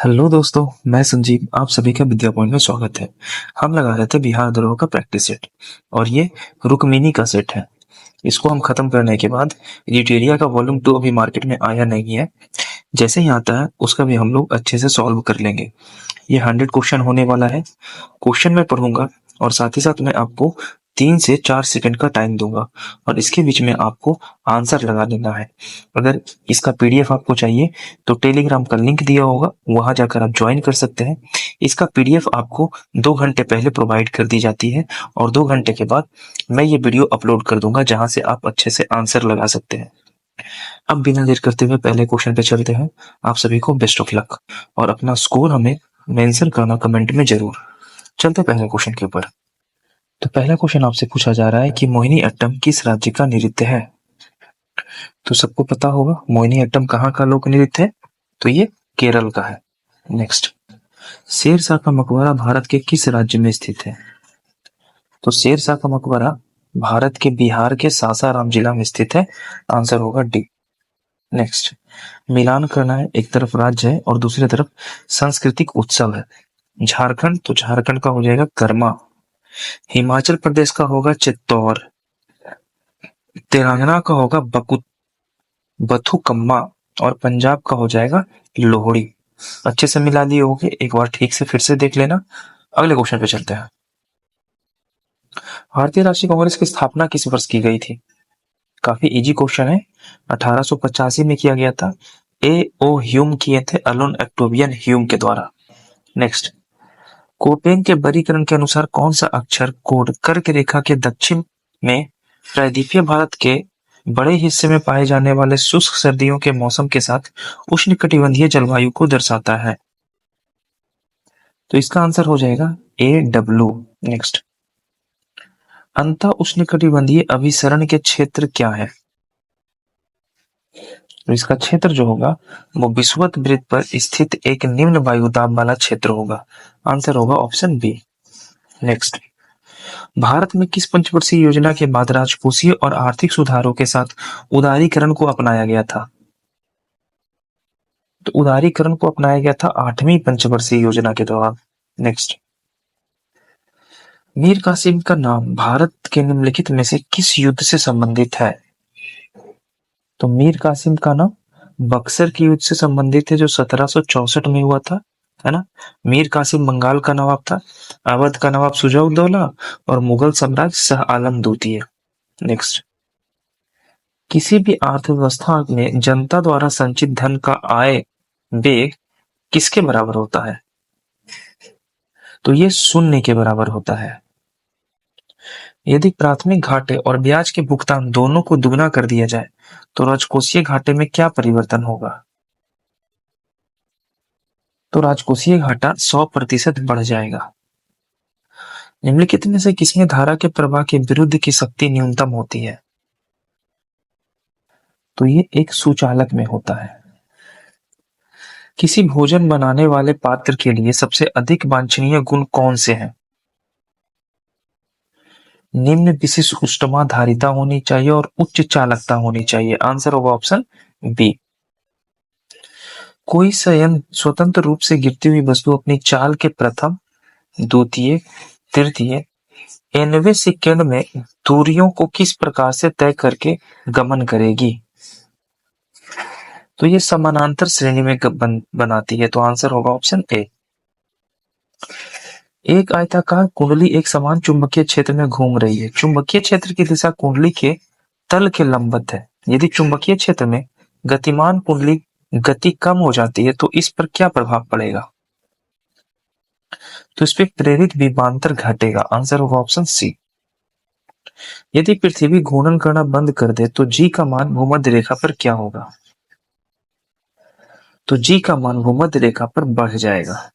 Hello दोस्तों, मैं संजीव। आप सभी का विद्या पॉइंट में स्वागत है। हम लगा रहे थे बिहार धरोहर का प्रैक्टिस सेट और ये रुक्मिणी का सेट है। इसको हम खत्म करने के बाद लिटेरिया का वॉल्यूम 2 अभी मार्केट में आया नहीं है। जैसे ही आता है उसका भी हम लोग अच्छे से सॉल्व कर लेंगे। ये 100 क्वेश्चन होने वाला है। क्वेश्चन मैं पढ़ूंगा और साथ ही साथ मैं आपको 3 से 4 सेकंड का टाइम दूंगा और इसके बीच में आपको आंसर लगा देना है। अगर इसका पीडीएफ आपको चाहिए तो टेलीग्राम का लिंक दिया होगा, वहां जाकर आप ज्वाइन कर सकते हैं। इसका पीडीएफ आपको 2 घंटे पहले प्रोवाइड कर दी जाती है और 2 घंटे के बाद मैं ये वीडियो अपलोड कर दूंगा जहां से आप अच्छे से आंसर लगा सकते हैं। अब बिना देर करते हुए पहले क्वेश्चन पे चलते हैं। आप सभी को बेस्ट ऑफ लक और अपना स्कोर हमें मेंशन करना कमेंट में जरूर। चलते पहले क्वेश्चन के ऊपर। तो पहला क्वेश्चन आपसे पूछा जा रहा है कि मोहिनी अट्टम किस राज्य का नृत्य है। तो सबको पता होगा मोहिनी अट्टम कहाँ का लोक नृत्य है, तो ये केरल का है। नेक्स्ट, शेरशाह का मकबरा भारत के किस राज्य में स्थित है। तो शेरशाह का मकबरा भारत के बिहार के सासाराम जिला में स्थित है। आंसर होगा डी। नेक्स्ट, मिलान करना है, एक तरफ राज्य है और दूसरी तरफ सांस्कृतिक उत्सव है। झारखंड, तो झारखंड का हो जाएगा कर्मा। हिमाचल प्रदेश का होगा चित्तौर। तेलंगाना का होगा बथुकम्मा और पंजाब का हो जाएगा लोहड़ी। अच्छे से मिला लिए होगे, एक बार ठीक से फिर से देख लेना। अगले क्वेश्चन पे चलते हैं। भारतीय राष्ट्रीय कांग्रेस की स्थापना किस वर्ष की गई थी। काफी इजी क्वेश्चन है। 1885 में किया गया था। ए ओ ह्यूम किए थे, अलोन ऑक्टेवियन ह्यूम के द्वारा। नेक्स्ट, कोपेन के वर्गीकरण के अनुसार कौन सा अक्षर कोड कर्क रेखा के दक्षिण में प्रायद्वीपीय भारत के बड़े हिस्से में पाए जाने वाले शुष्क सर्दियों के मौसम के साथ उष्णकटिबंधीय जलवायु को दर्शाता है। तो इसका आंसर हो जाएगा ए डब्ल्यू। नेक्स्ट, अंतः उष्णकटिबंधीय अभिसरण के क्षेत्र क्या है। तो इसका क्षेत्र जो होगा वो विषुवत वृत्त पर स्थित एक निम्न वायुदाब वाला क्षेत्र होगा। आंसर होगा ऑप्शन बी। नेक्स्ट, भारत में किस पंचवर्षीय योजना के बाद राजकोषीय और आर्थिक सुधारों के साथ उदारीकरण को अपनाया गया था। तो उदारीकरण को अपनाया गया था 8वीं पंचवर्षीय योजना के दौरान। नेक्स्ट, मीर कासिम का नाम भारत के निम्नलिखित में से किस युद्ध से संबंधित है। तो मीर कासिम का नाम बक्सर के युद्ध से संबंधित है जो 1764 में हुआ था, है ना। मीर कासिम बंगाल का नवाब था, अवध का नवाब सुजा-उद-दौला और मुगल सम्राट शाह आलम द्वितीय। नेक्स्ट, किसी भी अर्थव्यवस्था में जनता द्वारा संचित धन का आय वेग किसके बराबर होता है। तो ये शून्य के बराबर होता है। यदि प्राथमिक घाटे और ब्याज के भुगतान दोनों को दुगना कर दिया जाए तो राजकोषीय घाटे में क्या परिवर्तन होगा। तो राजकोषीय घाटा 100% बढ़ जाएगा। निम्नलिखित में से किसमें धारा के प्रवाह के विरुद्ध की शक्ति न्यूनतम होती है। तो ये एक सुचालक में होता है। किसी भोजन बनाने वाले पात्र के लिए सबसे अधिक वांछनीय गुण कौन से हैं। निम्न विशिष्ट उष्णता धारिता होनी चाहिए और उच्च चालकता होनी चाहिए। आंसर होगा ऑप्शन बी। कोई संयंत्र स्वतंत्र रूप से गिरती हुई वस्तु अपनी चाल के प्रथम, द्वितीय, तृतीय, nवें सेकंड में दूरियों को किस प्रकार से तय करके गमन करेगी। तो ये समानांतर श्रेणी में बनाती है। तो आंसर होगा ऑप्शन ए। एक आयताकार कुंडली एक समान चुंबकीय क्षेत्र में घूम रही है। चुंबकीय क्षेत्र की दिशा कुंडली के तल के लंबवत है। यदि चुंबकीय क्षेत्र में गतिमान कुंडली गति कम हो जाती है तो इस पर क्या प्रभाव पड़ेगा। तो इस पर प्रेरित विभवांतर घटेगा। आंसर होगा ऑप्शन सी। यदि पृथ्वी घूर्णन करना बंद कर दे तो जी का मान भूमध्य रेखा पर क्या होगा। तो जी का मान भूमध्य रेखा पर बढ़ जाएगा।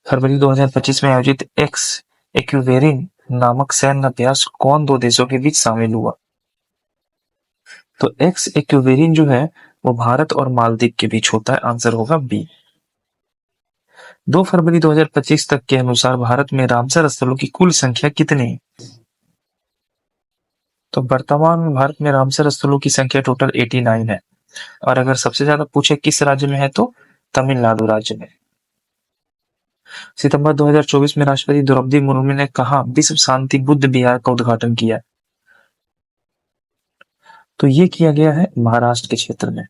फरवरी 2025 में आयोजित एक्स एक्यूवेरिन नामक सैन्य अभ्यास कौन दो देशों के बीच शामिल हुआ। तो एक्स एक्यूवेरिन जो है वो भारत और मालदीव के बीच होता है। आंसर होगा बी। 2 फरवरी 2025 तक के अनुसार भारत में रामसर स्थलों की कुल संख्या कितनी है। तो वर्तमान में भारत में रामसर स्थलों की संख्या टोटल 89 है और अगर सबसे ज्यादा पूछे किस राज्य में है तो तमिलनाडु राज्य में। सितंबर 2024 में राष्ट्रपति द्रौपदी मुर्मू ने कहा विश्व शांति बुद्ध विहार का उद्घाटन किया। तो ये किया गया है महाराष्ट्र के क्षेत्र में।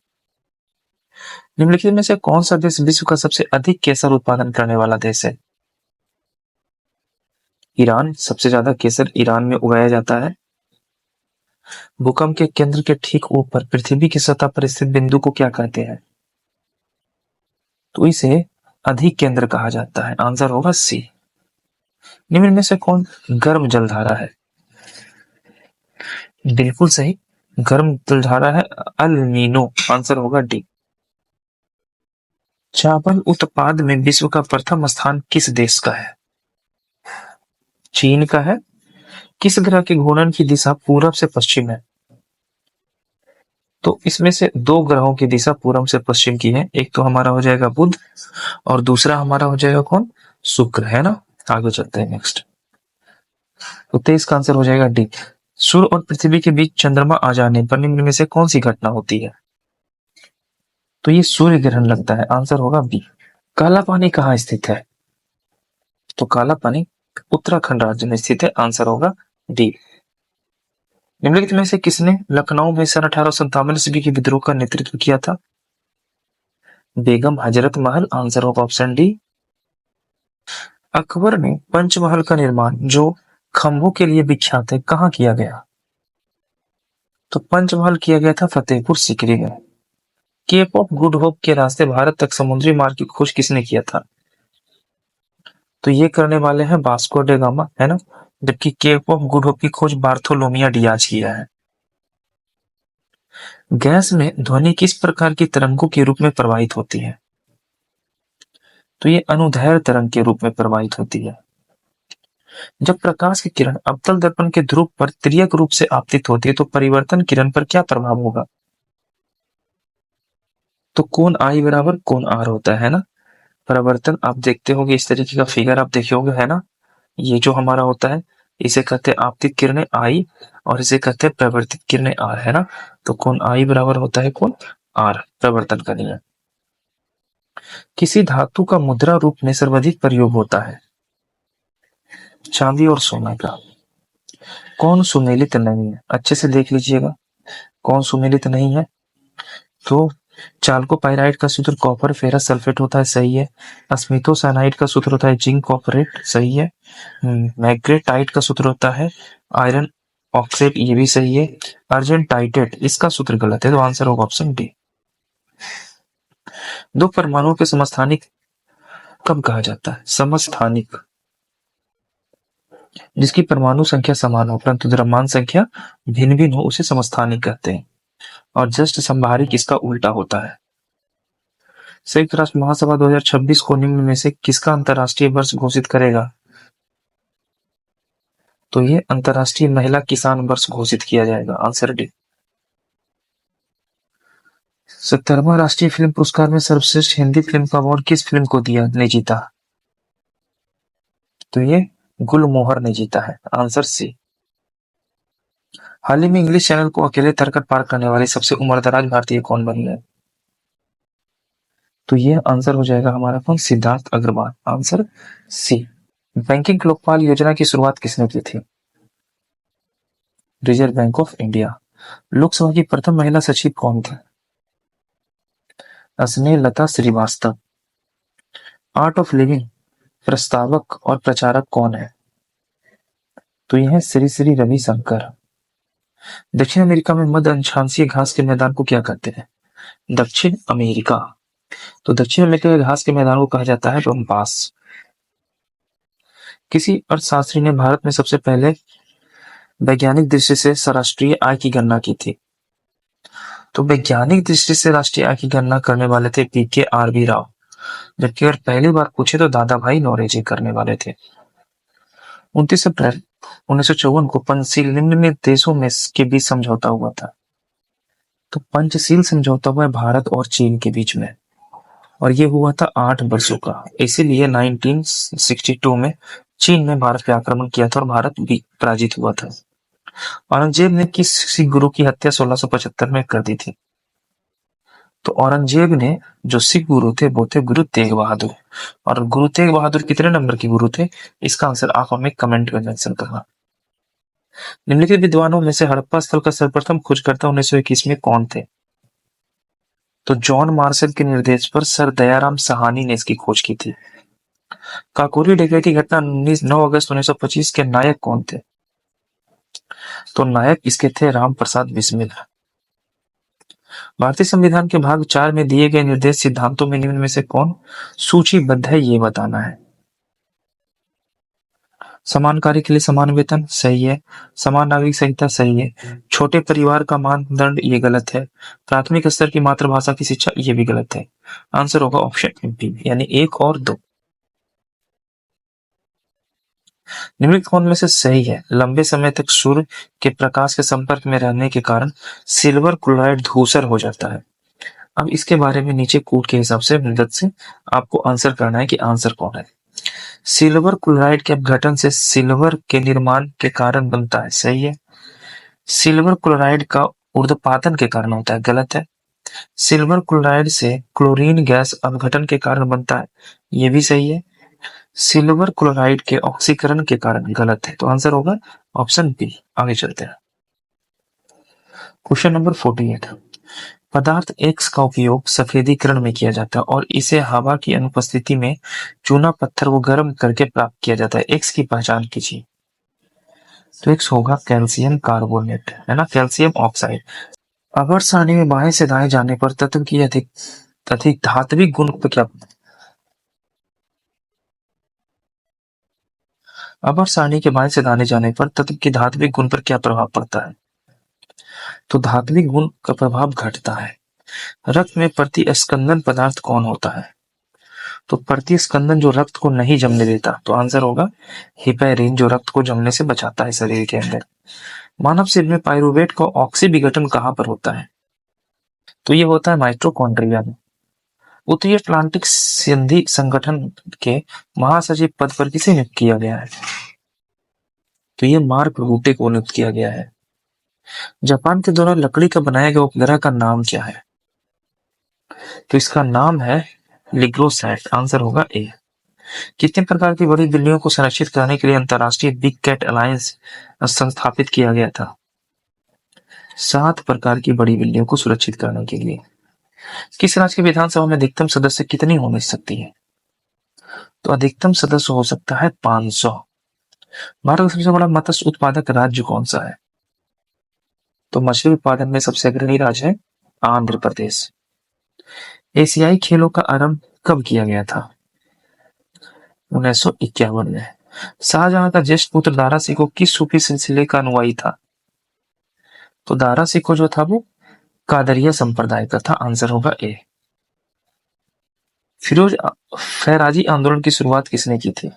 निम्नलिखित में से कौन सा देश विश्व का सबसे अधिक केसर उत्पादन करने वाला देश है? ईरान। सबसे ज्यादा केसर ईरान में उगाया जाता है। भूकंप के केंद्र के ठीक ऊपर पृथ्वी की सतह पर स्थित बिंदु को क्या कहते हैं? तो इसे अधिक केंद्र कहा जाता है। आंसर होगा सी। निम्न में से कौन गर्म जलधारा है? बिल्कुल सही, गर्म जलधारा है अल नीनो। आंसर होगा डी। चावल उत्पाद में विश्व का प्रथम स्थान किस देश का है? चीन का है। किस ग्रह के घूर्णन की दिशा पूरब से पश्चिम है? तो इसमें से दो ग्रहों की दिशा पूरब से पश्चिम की है। एक तो हमारा हो जाएगा बुध और दूसरा हमारा हो जाएगा कौन? शुक्र, है ना। आगे चलते हैं नेक्स्ट। तो 23 का आंसर हो जाएगा डी। सूर्य और पृथ्वी के बीच चंद्रमा आ जाने पर निम्न में से कौन सी घटना होती है? तो ये सूर्य ग्रहण लगता है। आंसर होगा बी। काला पानी कहाँ स्थित है? तो काला पानी उत्तराखंड राज्य में स्थित है। आंसर होगा डी। निम्नलिखित में से किसने लखनऊ में सन 1857 ईस्वी के विद्रोह का नेतृत्व किया था? बेगम हजरत महल। आंसर होगा ऑप्शन डी। अकबर ने पंचमहल का निर्माण जो खंभों के लिए विख्यात है कहाँ किया गया? तो पंचमहल किया गया था फतेहपुर सीकरी में। केप ऑफ गुड होप के रास्ते भारत तक समुद्री मार्ग की खोज किसने किया था? तो ये करने वाले हैं वास्को डे गामा, है ना। जबकि केप ऑफ गुड होप की खोज बार्थोलोमिया डियाज किया है। गैस में ध्वनि किस प्रकार की तरंगों के रूप में प्रवाहित होती है? तो ये अनुदैर्घ्य तरंग के रूप में प्रवाहित होती है। जब प्रकाश की किरण अवतल दर्पण के ध्रुव पर तिर्यक रूप से आपतित होती है तो परिवर्तन किरण पर क्या प्रभाव होगा? तो कोण आई बराबर कोण आर होता है ना। परिवर्तन आप देखते होंगे, इस तरीके का फिगर आप देखे होंगे, है ना। ये जो हमारा होता है इसे कहते हैं आपतित किरणें आई और इसे कहते हैं प्रवर्तित किरणें आर, है ना। तो कोण आई बराबर होता है कोण आर, प्रवर्तन का नियम। किसी धातु का मुद्रा रूप में सर्वाधिक प्रयोग होता है? चांदी और सोना का। कौन सुमेलित नहीं है? अच्छे से देख लीजिएगा कौन सुमेलित नहीं है। तो चाल्कोपाइराइड का सूत्र कॉपर फेरस सल्फेट होता है, सही है। अस्मिथोसाइनाइड का सूत्र होता है जिंक कॉपरेट, सही है। मैग्नेटाइट का सूत्र होता है आयरन ऑक्साइड, ये भी सही है। अर्जेंटाइटेट इसका सूत्र गलत है, तो आंसर होगा ऑप्शन डी। दो परमाणुओं के समस्थानिक कब कहा जाता है? समस्थानिक जिसकी परमाणु संख्या समान हो परंतु द्रव्यमान संख्या भिन्न भिन्न हो उसे समस्थानिक कहते हैं। और जस्ट संभारिक इसका उल्टा होता है। संयुक्त राष्ट्र महासभा 2026 को निम्न में से किसका अंतरराष्ट्रीय वर्ष घोषित करेगा? तो ये अंतरराष्ट्रीय महिला किसान वर्ष घोषित किया जाएगा। Answer D. 70वां राष्ट्रीय फिल्म पुरस्कार में सर्वश्रेष्ठ हिंदी फिल्म का अवार्ड किस फिल्म को ने जीता? तो ये गुलमोहर ने जीता है। Answer C. हाल ही में इंग्लिश चैनल को अकेले तैरकर पार करने वाली सबसे उम्रदराज भारतीय कौन बनी है? तो ये आंसर हो जाएगा हमारा कौन? Siddharth Agarwal. Answer C. Banking Lokpal योजना की शुरुआत किसने की थी? Reserve Bank of India. Lok Sabha की प्रथम महिला सचिव कौन थी? Snehlata Srivastava. Art of living प्रस्तावक और प्रचारक कौन है? तो यह है श्री श्री रविशंकर। दक्षिण अमेरिका में मध्य अक्षांशीय घास के मैदान को क्या कहते हैं? दक्षिण अमेरिका। तो दक्षिण अमेरिका के घास के मैदान को कहा जाता है पम्पास। किसी अर्थशास्त्री ने भारत में सबसे पहले वैज्ञानिक दृष्टि से राष्ट्रीय आय की गणना की थी? तो वैज्ञानिक दृष्टि से राष्ट्रीय आय की गणना करने वाले थे PKRB राव, जबकि अगर पहली बार पूछे तो दादा भाई नौरोजी करने वाले थे। 29 अप्रैल 1954 को पंचशील निम्नलिखित देशों में के बीच समझौता हुआ था? तो पंचशील समझौता हुआ है भारत और चीन के बीच में और ये हुआ था 8 वर्षों का। इसीलिए 1962 में चीन ने भारत पे आक्रमण किया था और भारत भी पराजित हुआ था। औरंगजेब ने किस गुरु की हत्या 1675 में कर दी थी? तो औरंगजेब ने जो सिख गुरु थे वो थे गुरु तेग बहादुर। और गुरु तेग बहादुर कितने नंबर के गुरु थे, इसका आंसर आप हमें कमेंट में मेंशन करना। निम्नलिखित विद्वानों में से हड़प्पा स्थल का सर्वप्रथम खोजकर्ता 1921 में कौन थे? तो जॉन मार्शल के निर्देश पर सर दयाराम साहनी ने इसकी खोज की थी। काकोरी डकैती घटना 9 अगस्त 1925 के नायक कौन थे? तो नायक इसके थे राम प्रसाद बिस्मिल। भारतीय संविधान के भाग 4 में दिए गए निर्देश सिद्धांतों में निम्न में से कौन सूचीबद्ध है, ये बताना है। समान कार्य के लिए समान वेतन, सही है। समान नागरिक संहिता, सही है। छोटे परिवार का मानदंड, ये गलत है। प्राथमिक स्तर की मातृभाषा की शिक्षा, ये भी गलत है। आंसर होगा ऑप्शन बी, यानी 1 और 2। निम्नलिखित कौन में से सही है? लंबे समय तक सूर्य के प्रकाश के संपर्क में रहने के कारण सिल्वर क्लोराइड धूसर हो जाता है। अब इसके बारे में नीचे कोड के हिसाब से मदद से आपको आंसर करना है कि आंसर कौन है। सिल्वर क्लोराइड के अपघटन से सिल्वर के निर्माण के कारण बनता है, सही है। सिल्वर क्लोराइड का ऊर्ध्वपातन के कारण होता है, गलत है। सिल्वर क्लोराइड से क्लोरीन गैस अपघटन के कारण बनता है, ये भी सही है। सिल्वर क्लोराइड के ऑक्सीकरण के कारण, गलत है। तो आंसर होगा ऑप्शन बी। आगे चलते हैं। Question number 48। पदार्थ X का उपयोग सफेदीकरण में किया जाता है और इसे हवा की अनुपस्थिति में चूना पत्थर को गर्म करके प्राप्त किया जाता है। X की पहचान कीजिए। तो X होगा कैल्शियम कार्बोनेट, है ना, कैल्शियम ऑक्साइड। अगर सारणी में बाएं से दाएं जाने पर तत्व की अधिक अधिक धात्विक गुण पर क्या अबर सारणी के बाएं से दाएं जाने पर तत्व के धात्विक गुण पर क्या प्रभाव पड़ता है? तो धात्विक गुण का प्रभाव घटता है। रक्त में प्रतिस्कंदन पदार्थ कौन होता है? तो प्रतिस्कंदन जो रक्त को नहीं जमने देता, तो आंसर होगा हिपैरिन, जो रक्त को जमने से बचाता है शरीर के अंदर। मानव शरीर में पायरुवेट का ऑक्सी विघटन कहां पर होता है? तो ये होता है माइटोकॉन्ड्रिया में। उत्तरी अटलांटिक संधि संगठन के महासचिव पद पर किसे नियुक्त किया गया है? तो ये मार्क रूटे को नियुक्त किया गया है। जापान के द्वारा लकड़ी का बनाया गया उपग्रह का नाम क्या है? तो इसका नाम है लिग्रोसैट। आंसर होगा ए। कितने प्रकार की बड़ी बिल्लियों को संरक्षित करने के लिए अंतरराष्ट्रीय बिग कैट अलायंस संस्थापित किया गया था? 7 प्रकार की बड़ी बिल्लियों को सुरक्षित करने के लिए। किस राज्य की विधानसभा में अधिकतम सदस्य कितनी हो सकती है? तो अधिकतम सदस्य हो सकता है 500। भारत का सबसे बड़ा मत्स्य उत्पादक राज्य कौन सा है? तो मछली उत्पादन में सबसे अग्रणी राज्य है आंध्र प्रदेश। एशियाई खेलों का आरंभ कब किया गया था? 1951 में। शाहजहां का ज्येष्ठ पुत्र दारा सिकोह किस सूफी सिलसिले का अनुयायी था? तो दारा सिकोह जो था वो कादरिया संप्रदाय का था। आंसर होगा ए। फिरोज फैराजी आंदोलन की शुरुआत किसने की थी?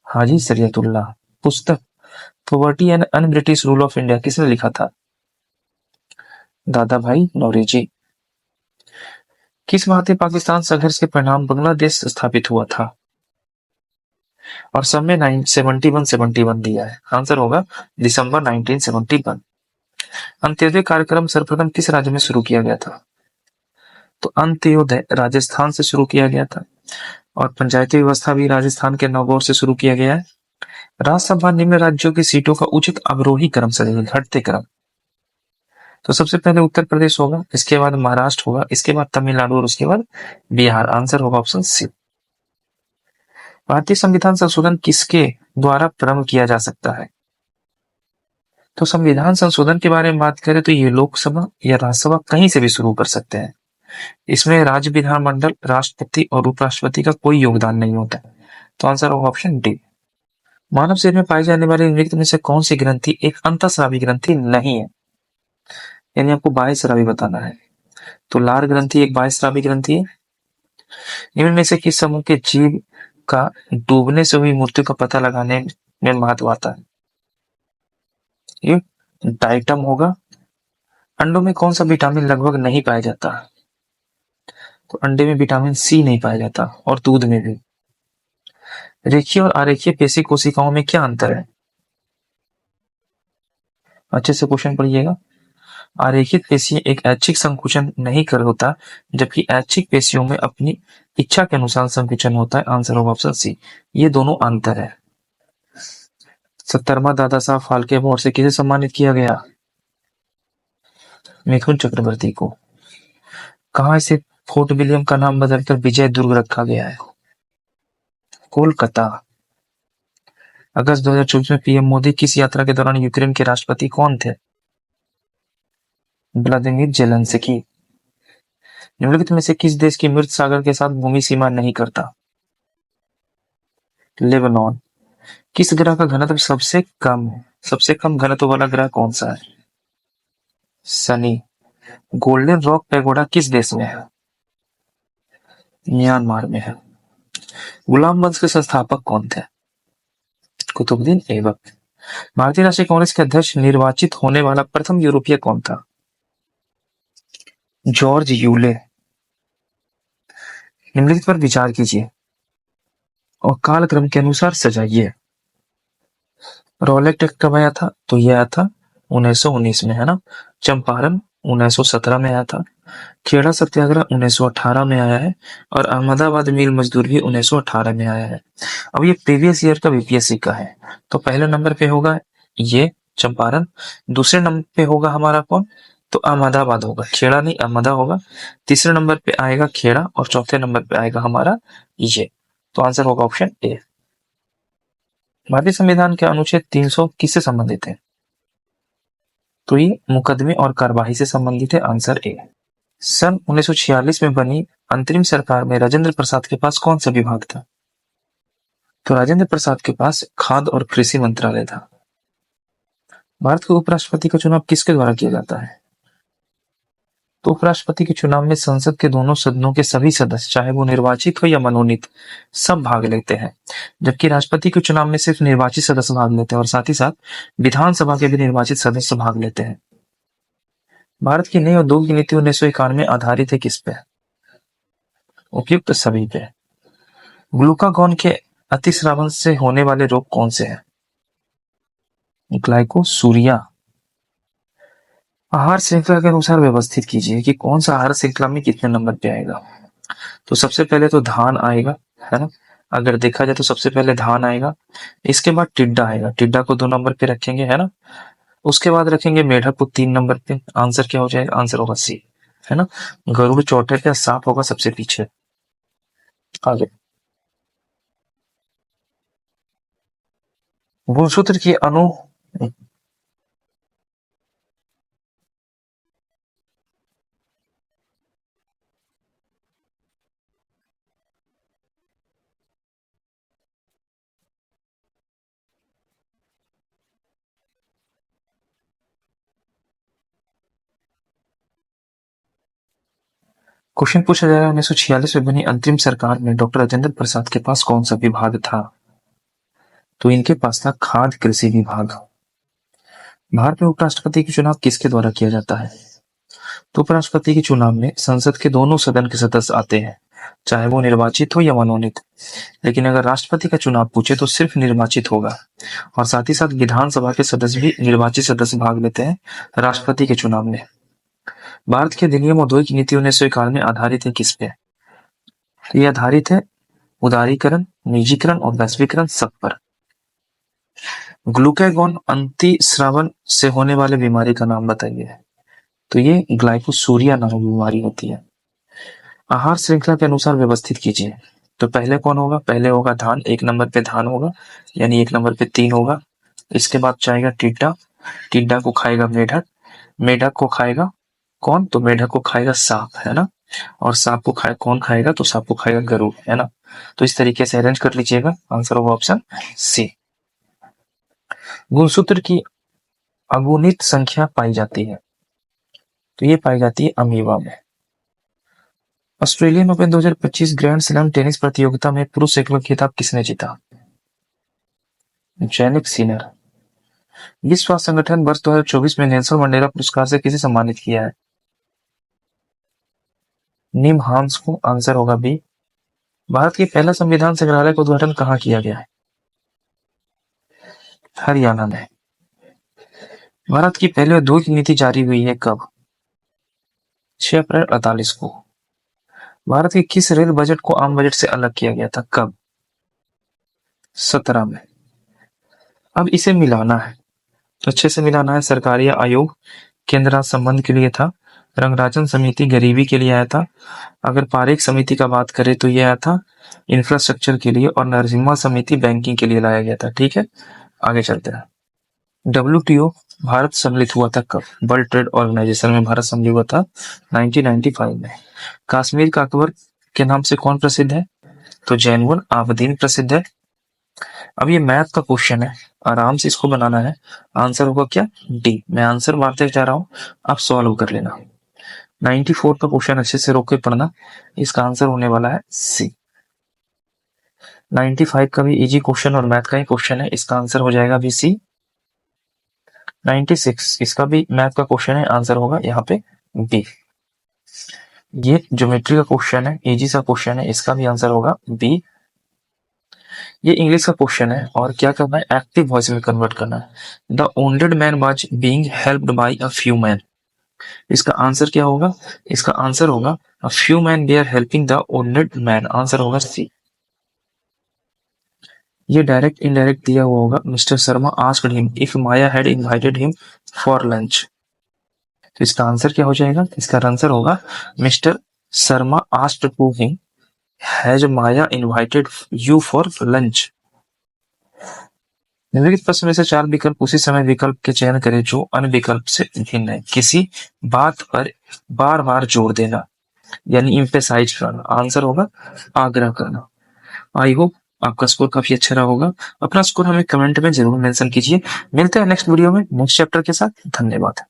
हाजी शरीयतुल्लाह। पुस्तक poverty and un British rule of India किसने लिखा था? दादा भाई नौरोजी। किस भारतीय पाकिस्तान संघर्ष के परिणाम बांग्लादेश स्थापित हुआ था? और समय 71 दिया है। आंसर होगा दिसंबर 1971। अंत्योदय कार्यक्रम सर्वप्रथम किस राज्य में शुरू किया गया था? तो अंत्योदय राजस्थान से शुरू किया गया था। और पंचायती व्यवस्था भी राजस्थान के नागौर से शुरू किया गया है। राज्यसभा निम्न राज्यों की सीटों का उचित अवरोही क्रम से घटते क्रम। तो सबसे पहले उत्तर प्रदेश होगा, इसके बाद महाराष्ट्र होगा, इसके बाद तमिलनाडु और उसके बाद बिहार। आंसर होगा ऑप्शन सी। भारतीय संविधान संशोधन किसके द्वारा प्रारंभ किया जा सकता है? तो संविधान संशोधन के बारे में बात करें तो ये लोकसभा या राज्यसभा कहीं से भी शुरू कर सकते हैं। इसमें राज्य विधानमंडल, राष्ट्रपति और उपराष्ट्रपति का कोई योगदान नहीं होता। तो आंसर होगा ऑप्शन डी। मानव शरीर में पाई जाने वाली निम्नलिखित में से कौन सी ग्रंथि एक अंतःस्रावी ग्रंथि नहीं है? यानी आपको बाह्यस्रावी बताना है। तो लार ग्रंथि एक बाह्यस्रावी ग्रंथि है। निम्न में से किस समूह के जीव का डूबने से हुई मृत्यु का पता लगाने में महत्व आता है? ये डाइटम होगा। अंडों में कौन सा विटामिन लगभग नहीं पाया जाता? तो अंडे में विटामिन सी नहीं पाया जाता और दूध में भी। रेखीय और अरेखीय पेशी कोशिकाओं में क्या अंतर है? अच्छे से क्वेश्चन पढ़िएगा। आरेखित पेशी एक ऐच्छिक संकुचन नहीं कर होता, जबकि ऐच्छिक पेशियों में अपनी इच्छा के अनुसार संकुचन होता है। आंसर होगा ऑप्शन सी। ये दोनों अंतर है। 70वां दादा साहब फाल्के अवार्ड से किसे सम्मानित किया गया? मिथुन चक्रवर्ती को। कहाँ से फोर्ट विलियम का नाम बदलकर विजय दुर्ग रखा गया है? कोलकाता। अगस्त 2024 में पीएम मोदी किस यात्रा के दौरान यूक्रेन के राष्ट्रपति कौन थे? Vladimir Zelensky. निम्नलिखित में से किस देश की मृत सागर के साथ भूमि सीमा नहीं करता? लेबनान। किस ग्रह का घनत्व सबसे कम है? सबसे कम घनत्व वाला ग्रह कौन सा है? शनि। गोल्डन रॉक पैगोडा किस देश में है? म्यांमार में है। गुलाम वंश के संस्थापक कौन थे? कुतुबुद्दीन ऐबक। भारतीय राष्ट्रीय कांग्रेस के अध्यक्ष निर्वाचित होने वाला प्रथम यूरोपीय कौन था? George Yule. निम्नलिखित पर विचार कीजिए और कालक्रम के अनुसार सजाइए। रॉलेट एक्ट कब आया था? तो यह आया था 1919 में, है ना। चंपारण 1917 में आया था। खेड़ा सत्याग्रह 1918 में आया है। और अहमदाबाद मिल मजदूर भी 1918 में आया है। अब ये प्रीवियस ईयर का बीपीएससी का है। तो पहले नंबर पे होगा ये चंपारण, दूसरे नंबर पे होगा हमारा कौन? तो अहमदाबाद होगा, खेड़ा नहीं अहमदा होगा। तीसरे नंबर पे आएगा खेड़ा और चौथे नंबर पे आएगा हमारा ये। तो आंसर होगा ऑप्शन ए। भारतीय संविधान के अनुच्छेद 300 किससे संबंधित है? तो ये मुकदमे और कार्यवाही से संबंधित है। Answer A. सन 1946 में बनी अंतरिम सरकार में राजेंद्र प्रसाद के पास कौन सा विभाग था? तो राजेंद्र प्रसाद के पास खाद्य और कृषि मंत्रालय था। भारत के उपराष्ट्रपति का चुनाव किसके द्वारा किया जाता है? तो उपराष्ट्रपति के चुनाव में संसद के दोनों सदनों के सभी सदस्य, चाहे वो निर्वाचित हो या मनोनीत, सब भाग लेते हैं। जबकि राष्ट्रपति के चुनाव में सिर्फ निर्वाचित सदस्य भाग लेते हैं और साथ ही साथ विधानसभा के भी निर्वाचित सदस्य भाग लेते हैं। भारत की नई औद्योगिक नीति 1991 आधारित है किस पे? उपयुक्त सभी पे। ग्लूकागॉन के अतिस्रावन से होने वाले रोग कौन से हैं? ग्लाइकोसूरिया। आहार श्रृंखला के अनुसार व्यवस्थित कीजिए कि कौन सा आहार श्रृंखला में कितने नंबर पे आएगा। तो सबसे पहले तो धान आएगा, है ना। अगर देखा जाए तो सबसे पहले धान आएगा, इसके बाद टिड्डा आएगा, टिड्डा को 2 नंबर पे रखेंगे, है ना। उसके बाद रखेंगे मेढक को 3 नंबर पे। आंसर क्या हो जाएगा? आंसर होगा सी, है ना। गरुड़ चौथे पे, सांप होगा सबसे पीछे। आगे गुणसूत्र की अणु। क्वेश्चन पूछा जा रहा है 1946 में बनी अंतरिम सरकार में डॉक्टर राजेंद्र प्रसाद के पास कौन सा विभाग था? तो इनके पास था खाद्य कृषि विभाग। भारत में उपराष्ट्रपति के चुनाव किसके द्वारा किया जाता है? तो उपराष्ट्रपति के चुनाव में संसद के दोनों सदन के सदस्य आते हैं, चाहे वो निर्वाचित हो या मनोनीत। लेकिन अगर राष्ट्रपति का चुनाव पूछे तो सिर्फ निर्वाचित होगा और साथ ही साथ विधानसभा के सदस्य भी, निर्वाचित सदस्य भाग लेते हैं राष्ट्रपति के चुनाव में। भारत के अधिनियम औद्योगिक नीति 1991 में आधारित है किस पे? तो ये आधारित है उदारीकरण, निजीकरण और वैश्वीकरण सब पर। ग्लूकागॉन अंतिस्रावन से होने वाले बीमारी का नाम बताइए। तो ये ग्लाइकोसूरिया नामक बीमारी होती है। आहार श्रृंखला के अनुसार व्यवस्थित कीजिए। तो पहले कौन होगा? पहले होगा धान, 1 नंबर पे धान होगा, यानी 1 नंबर पे 3 होगा। इसके बाद जाएगा टिड्डा, टिड्डा को खाएगा मेढक, मेढक को खाएगा कौन? तो मेढक को खाएगा सांप, है ना। और सांप को कौन खाएगा? तो सांप को खाएगा गरुड़, है ना। तो इस तरीके से अरेंज कर लीजिएगा। आंसर होगा ऑप्शन सी। गुणसूत्र की अगुणित संख्या पाई जाती है। तो ये पाई जाती है अमीबा में। Australian open 2025 grand slam tennis प्रतियोगिता में पुरुष एकल खिताब किसने जीता? Jannik Sinner. विश्व स्वास्थ्य संगठन वर्ष 2024 में नेल्सन मंडेला पुरस्कार से किसे सम्मानित किया है? निम हांस को। आंसर होगा बी। भारत के पहला संविधान संग्रहालय का उद्घाटन कहाँ किया गया है? हरियाणा में। भारत की पहली औद्योगिक नीति जारी हुई है कब? 6 अप्रैल 48 को। भारत के किस रेल बजट को आम बजट से अलग किया गया था? कब? 17 में। अब इसे मिलाना है, अच्छे से मिलाना है। सरकारी आयोग केंद्र राज्य संबंध के लिए था। रंगराजन समिति गरीबी के लिए आया था। अगर पारेख समिति का बात करें तो ये आया था इंफ्रास्ट्रक्चर के लिए, और नरसिम्हा समिति बैंकिंग के लिए लाया गया था। ठीक है, आगे चलते हैं। WTO भारत सम्मिलित हुआ था कब? वर्ल्ड ट्रेड ऑर्गेनाइजेशन में भारत सम्मिलित हुआ था 1995 में। कश्मीर का अकबर के नाम से कौन प्रसिद्ध है? तो जैनुल आबदीन प्रसिद्ध है। अब ये मैथ का क्वेश्चन है, आराम से इसको बनाना है। आंसर होगा क्या? डी। मैं आंसर मारते जा रहा हूँ, आप सॉल्व कर लेना। 94 का क्वेश्चन अच्छे से रोक के पढ़ना, इसका आंसर होने वाला है सी। 95 का भी इजी क्वेश्चन और मैथ का ही क्वेश्चन है, इसका आंसर हो जाएगा भी सी। 96 इसका भी मैथ का क्वेश्चन है, आंसर होगा यहाँ पे बी। ये ज्योमेट्री का क्वेश्चन है, इजी सा क्वेश्चन है, इसका भी आंसर होगा बी। ये इंग्लिश का क्वेश्चन है और क्या करना है? एक्टिव वॉइस में कन्वर्ट करना है। The wounded man was being helped by a few man. इसका आंसर क्या होगा? इसका आंसर होगा a few man we are helping the wounded man. Answer होगा सी। ये डायरेक्ट इनडायरेक्ट दिया हुआ होगा। Mister Sharma asked him if Maya had invited him for lunch. तो इसका आंसर क्या हो जाएगा? इसका आंसर होगा mister Sharma asked to him has Maya invited you for lunch. निम्नलिखित प्रश्न में से 4 विकल्प उसी समय विकल्प के चयन करें जो अन्य विकल्प से भिन्न है। किसी बात पर बार बार जोर देना, यानी इम्फेसाइज करना। आंसर होगा आग्रह करना। आई होप आपका स्कोर काफी अच्छा रहा होगा। अपना स्कोर हमें कमेंट में जरूर मेंशन कीजिए। मिलते हैं नेक्स्ट वीडियो में नेक्स्ट चैप्टर के साथ। धन्यवाद।